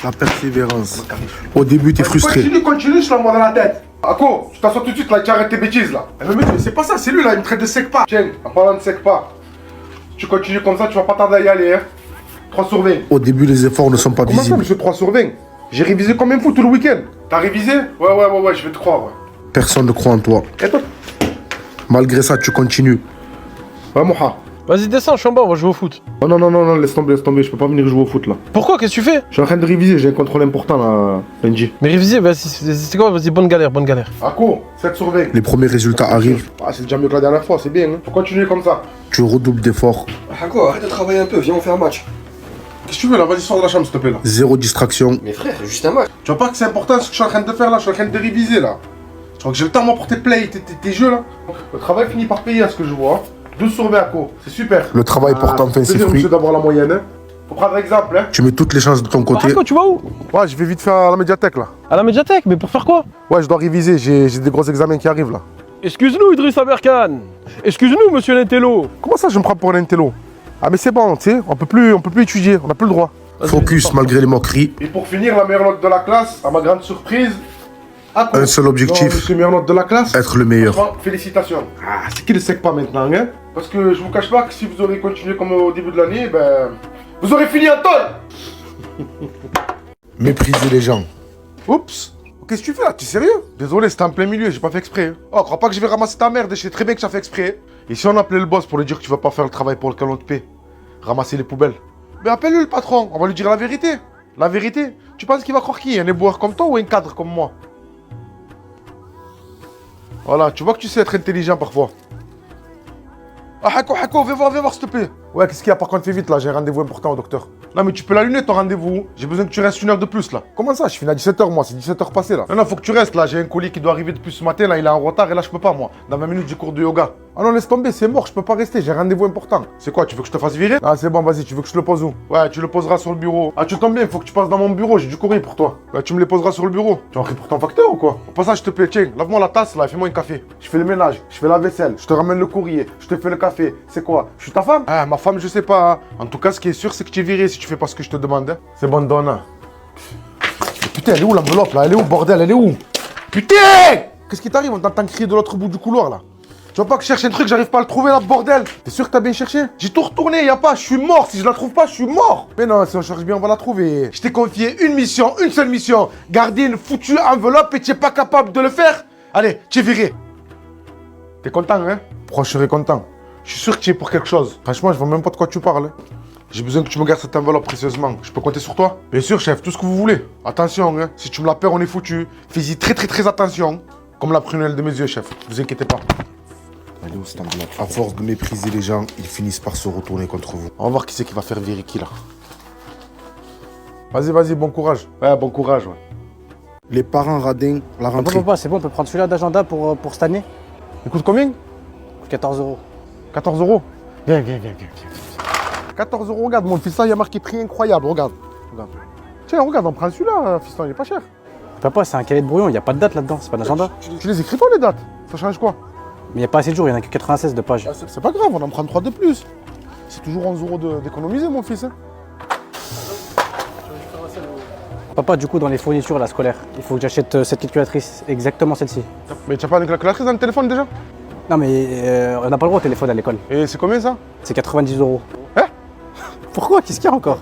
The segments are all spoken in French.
La persévérance. Au début, t'es frustré. Continue, je l'envoie dans la tête. Ako, tu t'assois tout de suite là, tu arrêtes tes bêtises là. Mais mec, c'est pas ça, c'est lui là, il me traite de sec pas. Tiens, en parlant de sec pas, tu continues comme ça, tu vas pas tarder à y aller, hein. 3 sur 20. Au début, les efforts ne sont pas Comment ça, visibles. monsieur 3 sur 20? J'ai révisé combien de fois tout le week-end? T'as révisé? Ouais, je vais te croire, ouais. Personne ne croit en toi. Et toi? Malgré ça, tu continues. Ouais, Moha. Vas-y, descends, je suis en bas, on va jouer au foot. Oh non, laisse tomber, je peux pas venir jouer au foot là. Pourquoi? Qu'est-ce que tu fais? Je suis en train de réviser, j'ai un contrôle important là, Benji. Mais réviser, vas-y, c'est quoi? Vas-y, bonne galère. Ako, 7 sur 20. Les premiers résultats arrivent. Ah, c'est déjà mieux que la dernière fois, c'est bien, hein. Faut continuer comme ça. Tu redoubles d'efforts. Ako, arrête de travailler un peu, viens on fait un match. Qu'est-ce que tu veux là? Vas-y, sors de la chambre s'il te plaît là. Zéro distraction. Mais frère, c'est juste un match. Tu vois pas que c'est important ce que je suis en train de faire là? Je suis en train de réviser là. Je crois que j'ai le temps moi pour tes plays, tes jeux là. Le travail finit par payer à ce que je vois. 12 sur 20 Ako, c'est super. Le travail porte enfin ses plaisir, fruits. monsieur d'avoir la moyenne, hein. Faut prendre exemple, hein. Tu mets toutes les chances de ton côté. Marco, tu vas où? Ouais, je vais vite faire à la médiathèque là. À la médiathèque, mais pour faire quoi? Ouais, je dois réviser, j'ai des gros examens qui arrivent là. Excuse-nous, Idriss Aberkan. Excuse-nous, monsieur Lentello. Comment ça je me prends pour un intello? Ah mais c'est bon, tu sais, on peut plus étudier, on n'a plus le droit. Focus malgré les moqueries. Et pour finir, la meilleure note de la classe, à ma grande surprise, Ako. Un seul objectif. Non, monsieur meilleure note de la classe. Être le meilleur. Franchement, félicitations. Ah, c'est qui le sec pas maintenant, hein? Parce que je vous cache pas que si vous aurez continué comme au début de l'année, ben... Vous aurez fini en tôle. Mépriser les gens. Oups. Qu'est-ce que tu fais là? Tu es sérieux? Désolé, c'était en plein milieu, j'ai pas fait exprès. Oh, crois pas que je vais ramasser ta merde, je sais très bien que tu as fait exprès. Et si on appelait le boss pour lui dire que tu vas pas faire le travail pour lequel on te paie? Ramasser les poubelles. Mais appelle-le le patron, on va lui dire la vérité. La vérité. Tu penses qu'il va croire qui? Un éboueur comme toi ou un cadre comme moi? Voilà, tu vois que tu sais être intelligent parfois. Ah, Hako, viens voir s'il te plaît. Ouais, qu'est-ce qu'il y a? Par contre, fais vite là, j'ai un rendez-vous important au docteur. Non, mais tu peux l'allumer ton rendez-vous. J'ai besoin que tu restes 1 heure de plus là. Comment ça? Je finis à 17h moi, c'est 17h passé là. Non, faut que tu restes là. J'ai un colis qui doit arriver depuis ce matin là, il est en retard et là je peux pas moi. Dans 20 minutes, j'ai cours de yoga. Ah non, laisse tomber, c'est mort, je peux pas rester, j'ai un rendez-vous important. C'est quoi? Tu veux que je te fasse virer? Ah, c'est bon, vas-y, tu veux que je te le pose où? Ouais, tu le poseras sur le bureau. Ah, tu tombes bien, faut que tu passes dans mon bureau, j'ai du courrier pour toi. Bah, tu me les poseras sur le bureau. Tu en prie pour ton facteur ou quoi? Au passage, s'il te plaît, tiens, lave-moi la tasse là, fais-moi un café. Je fais le ménage, je fais la vaisselle, je te ramène le courrier, je te fais le café. C'est quoi? Je suis ta femme? Ah, ma femme, je sais pas. Hein. En tout cas, ce qui est sûr, c'est que tu es viré si tu fais pas ce que je te demande. Hein. C'est bon, donna. Putain, elle est où l'enveloppe là? Elle est où, bordel? Elle est où? Putain! Qu'est-ce qui t'arrive? On t'entend crier de l'autre bout du couloir là. Tu vois pas que je cherche un truc, j'arrive pas à le trouver là, bordel. T'es sûr que t'as bien cherché? J'ai tout retourné, y a pas, je suis mort. Si je la trouve pas, je suis mort. Mais non, si on cherche bien, on va la trouver. Je t'ai confié une mission, une seule mission. Garder une foutue enveloppe et tu es pas capable de le faire? Allez, tu es viré. T'es content, hein? Pourquoi je serais content? Je suis sûr que tu es pour quelque chose. Franchement, je vois même pas de quoi tu parles. Hein. J'ai besoin que tu me gardes cette enveloppe précieusement. Je peux compter sur toi? Bien sûr, chef, tout ce que vous voulez. Attention, hein. Si tu me la perds, on est foutu. Fais-y très attention. Comme la prunelle de mes yeux, chef. Vous inquiétez pas. Allez, où cette enveloppe? À force de mépriser les gens, ils finissent par se retourner contre vous. On va voir qui c'est qui va faire virer qui là. Vas-y, bon courage. Ouais, bon courage, ouais. Les parents radins, la rentrée. Papa, c'est bon, on peut prendre celui-là d'agenda pour cette année. Il coûte combien? 14 €. 14 €. Viens. 14 €, regarde, mon fils, là, il y a marqué prix incroyable, regarde. Tiens, regarde, on prend celui-là, fiston, il est pas cher. Papa, c'est un cahier de brouillon, il n'y a pas de date là-dedans, c'est pas d'agenda. Tu les écris pas les dates? Ça change quoi? Mais il n'y a pas assez de jours, il n'y en a que 96 de pages. C'est pas grave, on en prend 3 de plus. C'est toujours 11 € d'économiser, mon fils. Hein. Papa, du coup, dans les fournitures là, scolaires, il faut que j'achète cette calculatrice, exactement celle-ci. Mais tu as pas une calculatrice dans le téléphone déjà? Non, mais on n'a pas le droit au téléphone à l'école. Et c'est combien ça? C'est 90 €. Hein? Pourquoi? Qu'est-ce qu'il y a encore?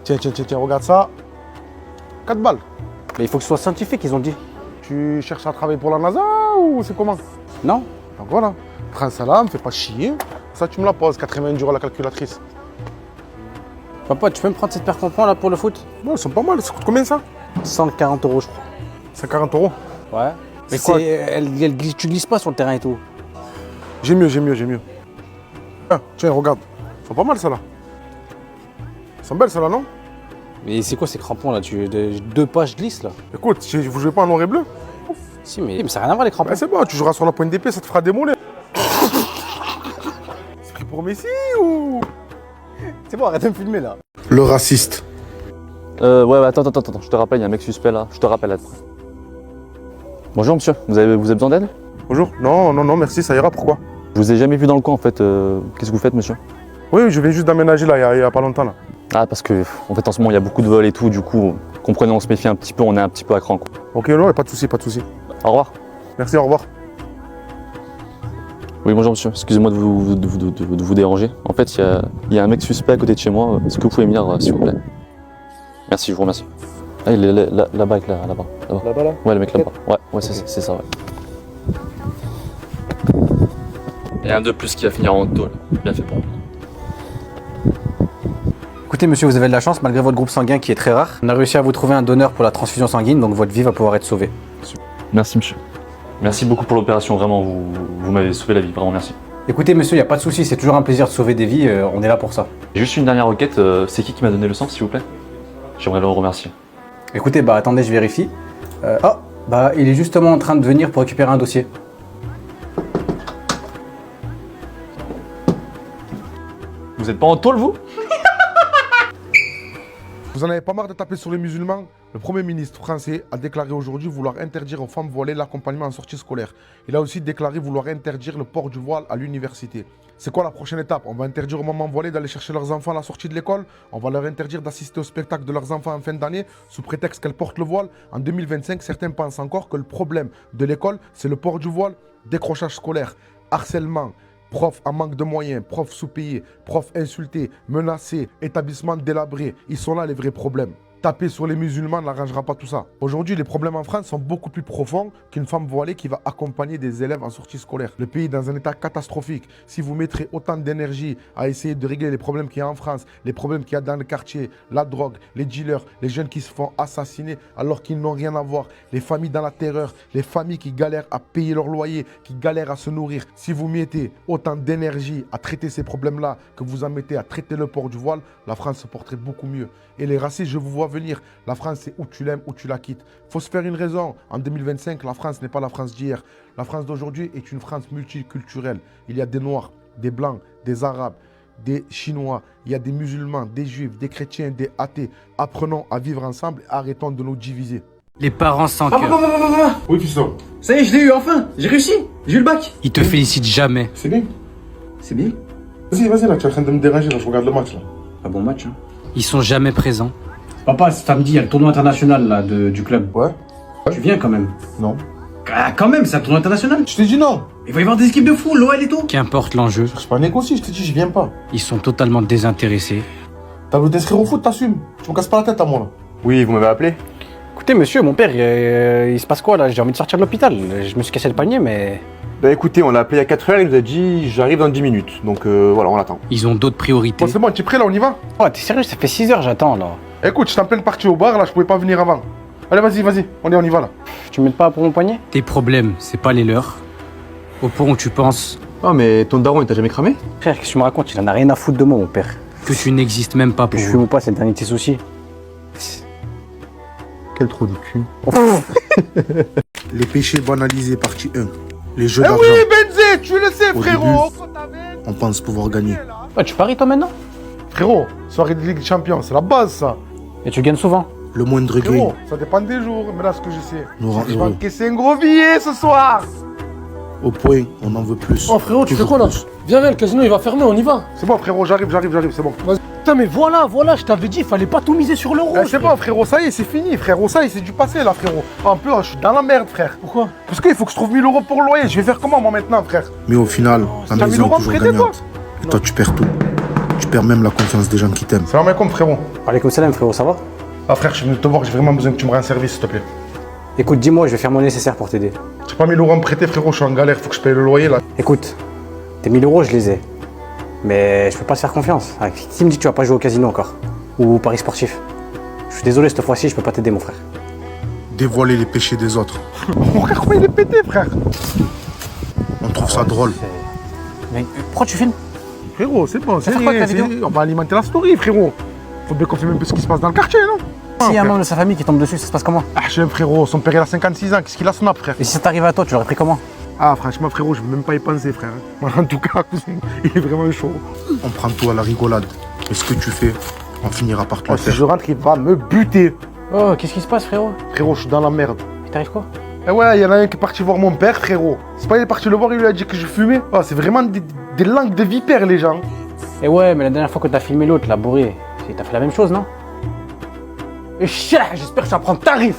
Tiens, regarde ça. 4 balles. Mais il faut que ce soit scientifique, ils ont dit. Tu cherches à travailler pour la NASA ou c'est comment? Non? Donc voilà. Prends ça là, me fais pas chier. Ça, tu me la poses, 90 € la calculatrice. Papa, tu peux me prendre cette paire qu'on là pour le foot? Ouais, elles sont pas mal. Ça coûte combien ça? 140 € je crois. 140 €. Ouais. Mais C'est quoi? tu glisses pas sur le terrain et tout. J'ai mieux. Ah, tiens, regarde. Elles sont pas mal, ça là. Elles sont belles, ça là, non? Mais c'est quoi ces crampons là? 2 pages glissent là? Écoute, vous jouez pas en noir et bleu? Si, mais ça n'a rien à voir les crampons. Bah, c'est bon, tu joueras sur la pointe d'épée, ça te fera démolir. C'est pris pour Messi ou? C'est bon, arrête de me filmer là. Le raciste. Ouais, attends, je te rappelle, il y a un mec suspect là, je te rappelle après. Bonjour monsieur, vous avez besoin d'aide? Bonjour. Non, merci, ça ira, pourquoi? Je vous ai jamais vu dans le coin en fait, qu'est-ce que vous faites monsieur? Oui, je viens juste d'aménager là, il y a pas longtemps là. Ah parce que en fait en ce moment il y a beaucoup de vols et tout, du coup, comprenez, on se méfie un petit peu, on est un petit peu à cran, quoi. Ok, non, pas de souci, pas de souci. Au revoir. Merci, au revoir. Oui, bonjour monsieur, excusez-moi de vous déranger. En fait, il y a un mec suspect à côté de chez moi. Est-ce que vous pouvez me dire, s'il vous plaît? Merci, je vous remercie. Ah, il est là-bas, là-bas. Là-bas, là? Ouais, le mec là-bas. Ouais, c'est ça, ouais. Et un de plus qui va finir en tôle. Bien fait pour moi. Écoutez, monsieur, vous avez de la chance, malgré votre groupe sanguin qui est très rare. On a réussi à vous trouver un donneur pour la transfusion sanguine, donc votre vie va pouvoir être sauvée. Merci monsieur. Merci beaucoup pour l'opération, vraiment, vous m'avez sauvé la vie, vraiment merci. Écoutez, monsieur, il n'y a pas de souci, c'est toujours un plaisir de sauver des vies, on est là pour ça. J'ai juste une dernière requête, c'est qui m'a donné le sang, s'il vous plaît? J'aimerais le remercier. Écoutez, bah attendez, je vérifie. Il est justement en train de venir pour récupérer un dossier. Vous êtes pas en tôle, vous? Vous en avez pas marre de taper sur les musulmans? Le Premier ministre français a déclaré aujourd'hui vouloir interdire aux femmes voilées l'accompagnement en sortie scolaire. Il a aussi déclaré vouloir interdire le port du voile à l'université. C'est quoi la prochaine étape? On va interdire aux mamans voilées d'aller chercher leurs enfants à la sortie de l'école. On va leur interdire d'assister au spectacle de leurs enfants en fin d'année sous prétexte qu'elles portent le voile. En 2025, certains pensent encore que le problème de l'école, c'est le port du voile, décrochage scolaire, harcèlement, profs en manque de moyens, profs sous-payés, profs insultés, menacés, établissements délabrés. Ils sont là les vrais problèmes. Taper sur les musulmans n'arrangera pas tout ça. Aujourd'hui, les problèmes en France sont beaucoup plus profonds qu'une femme voilée qui va accompagner des élèves en sortie scolaire. Le pays est dans un état catastrophique. Si vous mettrez autant d'énergie à essayer de régler les problèmes qu'il y a en France, les problèmes qu'il y a dans le quartier, la drogue, les dealers, les jeunes qui se font assassiner alors qu'ils n'ont rien à voir, les familles dans la terreur, les familles qui galèrent à payer leur loyer, qui galèrent à se nourrir. Si vous mettez autant d'énergie à traiter ces problèmes-là que vous en mettez à traiter le port du voile, la France se porterait beaucoup mieux. Et les racistes, je vous vois venir. La France, c'est où tu l'aimes, où tu la quittes. Il faut se faire une raison. En 2025, la France n'est pas la France d'hier. La France d'aujourd'hui est une France multiculturelle. Il y a des Noirs, des Blancs, des Arabes, des Chinois. Il y a des musulmans, des Juifs, des chrétiens, des athées. Apprenons à vivre ensemble et arrêtons de nous diviser. Les parents sans cœur. Oui, fiston. Ça y est, je l'ai eu enfin. J'ai réussi. J'ai eu le bac. Ils te félicitent jamais. C'est bien. C'est bien. Vas-y, là, tu es en train de me déranger. Là, je regarde le match, là. Un bon match, hein. Ils sont jamais présents. Papa, samedi, il y a le tournoi international là, du club. Ouais. Tu viens quand même? Non. Ah, quand même, c'est un tournoi international. Je t'ai dit non. Il va y avoir des équipes de fou, l'OL et tout. Qu'importe l'enjeu, Je suis pas négocier, je t'ai dit, je viens pas. ils sont totalement désintéressés. T'as voulu t'inscrire au foot, t'assumes. Tu me casses pas la tête à moi, là. Oui, vous m'avez appelé? Écoutez, monsieur, mon père, il se passe quoi là? J'ai envie de sortir de l'hôpital. Je me suis cassé le panier, mais. Bah écoutez, on l'a appelé il y a 4 heures, il nous a dit j'arrive dans 10 minutes. Donc voilà, on l'attend. Ils ont d'autres priorités. Bon, c'est bon, tu es prêt, là, on y va? Oh, t'es sérieux? Ça fait 6 heures, j'attends là. Écoute, je suis en pleine partie au bar, là, je pouvais pas venir avant. Allez, vas-y, on y va, là. Tu m'aides pas pour mon poignet? Tes problèmes, c'est pas les leurs. Au point où tu penses. Oh mais ton daron il t'a jamais cramé? Frère, qu'est-ce que tu me racontes? Il en a rien à foutre de moi, mon père. Que tu n'existes même pas pour. Je fume ou pas, c'est le dernier de tes soucis. Quel trou du cul. Les péchés banalisés, partie 1. Les jeux Eh d'argent. oui, Benzé, tu le sais, Au frérot. On pense pouvoir gagner. Ah, tu paries toi maintenant? Frérot, soirée de Ligue des Champions, c'est la base, ça. Et tu gagnes souvent. Le moindre gain Frérot, ça dépend des jours, mais là, ce que je sais, nous rend je vais heureux. encaisser un gros billet ce soir. Au point, on en veut plus. Oh frérot, tu fais Toujours quoi là? plus. Viens, le casino il va fermer, on y va. C'est bon, frérot, j'arrive, c'est bon. Putain, mais voilà, je t'avais dit, il fallait pas tout miser sur l'euro. Eh, c'est bon, frérot, ça y est, c'est fini, frérot, ça y est, c'est du passé, là, frérot. En plus, je suis dans la merde, frère. Pourquoi? Parce qu'il faut que je trouve 1000 euros pour le loyer. Je vais faire comment, moi, maintenant, frère? Mais au final, la T'as 1000 maison euros est toujours prêté, toi? gagnante. Et toi, tu perds tout. Tu perds même la confiance des gens qui t'aiment. Salam alaikum, frérot. Alaykoum salam, frérot, ça va? Ah, frère, je suis venu te voir, j'ai vraiment besoin que tu me rends un service, s'il te plaît. Écoute, dis-moi, je vais faire mon nécessaire pour t'aider. J'ai pas 1000 euros à me prêter, frérot, je suis en galère, faut que je paye le loyer, là. Écoute, tes 1000 euros, je les ai. Mais je peux pas te faire confiance. Qui me dit que tu vas pas jouer au casino encore? Ou au paris sportif? Je suis désolé, cette fois-ci, je peux pas t'aider, mon frère. Dévoiler les péchés des autres. Mon frère, comment il est pété, frère? On trouve ça drôle. Mais pourquoi tu filmes? Frérot, c'est bon, c'est faire quoi, ta vidéo? on va alimenter la story, frérot. Faut bien qu'on filme un peu ce qui se passe dans le quartier, non? S'il y a un membre de sa famille qui tombe dessus, ça se passe comment? Ah, j'ai un frérot, son père il a 56 ans, qu'est-ce qu'il a snap, frère? Et si ça t'arrive à toi, tu l'aurais pris comment? Ah, franchement, frérot, je veux même pas y penser, frère. En tout cas, cousin, il est vraiment chaud. On prend tout à la rigolade. Et ce que tu fais, on finira par te Oh, le si faire. je rentre, il va me buter. Oh, qu'est-ce qui se passe, frérot? Frérot, je suis dans la merde. Il t'arrive quoi? Eh ouais, il y en a un qui est parti voir mon père, frérot. C'est pas il est parti le voir, il lui a dit que je fumais. Oh, c'est vraiment des langues de vipères, les gens. Eh ouais, mais la dernière fois que t'as filmé l'autre, la bourrée, t'as fait la même chose, non? Et j'espère que tu vas prendre tarif.